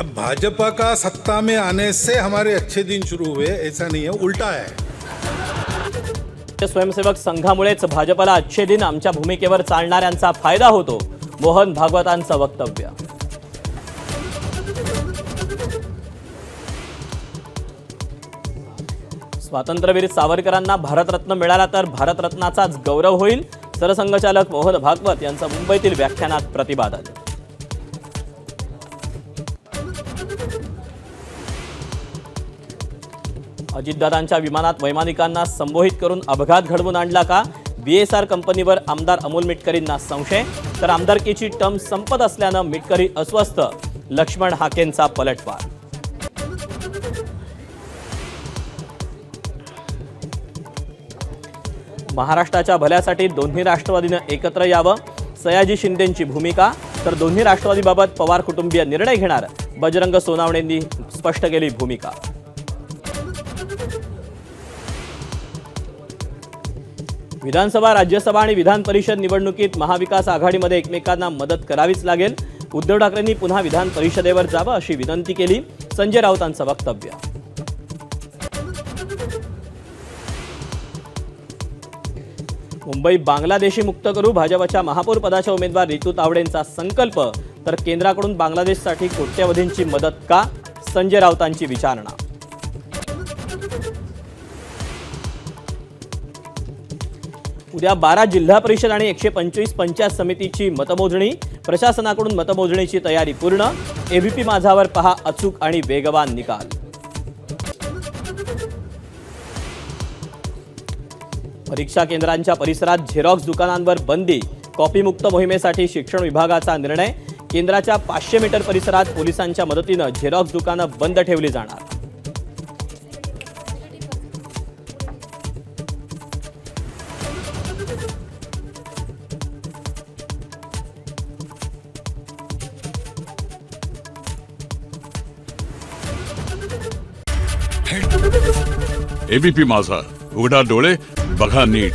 अब भाजपा का सत्ता में आने से हमारे अच्छे दिन शुरू हुए, ऐसा नहीं है, उल्टा है। स्वयंसेवक संघामुळेच भाजपला अच्छे दिन, आमच्या भूमिकेवर चालणाऱ्यांचा फायदा होतो, मोहन भागवतांचं वक्तव्य. स्वातंत्र्यवीर सावरकरांना भारतरत्न मिळाला तर भारतरत्नाचाच गौरव होईल, सरसंघचालक मोहन भागवत यांचं मुंबईतील व्याख्यानात प्रतिपादन. अजितदादांच्या विमानात वैमानिकांना संबोधित करून अपघात घडवून आणला का? बीएसआर कंपनीवर आमदार अमोल मिटकरींना संशय, तर आमदारकीची टर्म संपत असल्यानं मिटकरी अस्वस्थ, लक्ष्मण हाकेंचा पलटवार. महाराष्ट्राच्या भल्यासाठी दोन्ही राष्ट्रवादीनं एकत्र यावं, सयाजी शिंदेंची भूमिका, तर दोन्ही राष्ट्रवादीबाबत पवार कुटुंबीय निर्णय घेणार, बजरंग सोनावणेंनी स्पष्ट केली भूमिका. विधानसभा, राज्यसभा आणि विधान परिषद निवडणुकीत महाविकास आघाडीमध्ये एकमेकांना मदत करावीच लागेल, उद्धव ठाकरेंनी पुन्हा विधान परिषदेवर जावं अशी विनंती केली, संजय राऊतांचं वक्तव्य. मुंबई बांगलादेशी मुक्त करू, भाजपच्या महापौर पदाच्या उमेदवार रितू तावडेंचा संकल्प, तर केंद्राकडून बांगलादेशसाठी कोट्यवधींची मदत का? संजय राऊतांची विचारणा. उद्या 12 जिल्हा परिषद आणि 125 पंचायत समितीची मतमोजणी, प्रशासनाकडून मतमोजणीची तयारी पूर्ण, एबीपी माझावर पहा अचूक आणि वेगवान निकाल. परीक्षा केंद्रांच्या परिसरात झेरॉक्स दुकानांवर बंदी, कॉपीमुक्त मोहिमेसाठी शिक्षण विभागाचा निर्णय, केंद्राच्या 500 मीटर परिसरात पोलिसांच्या मदतीनं झेरॉक्स दुकानं बंद ठेवली जाणार. एबीपी माझा, उघडा डोळे बघा नीट.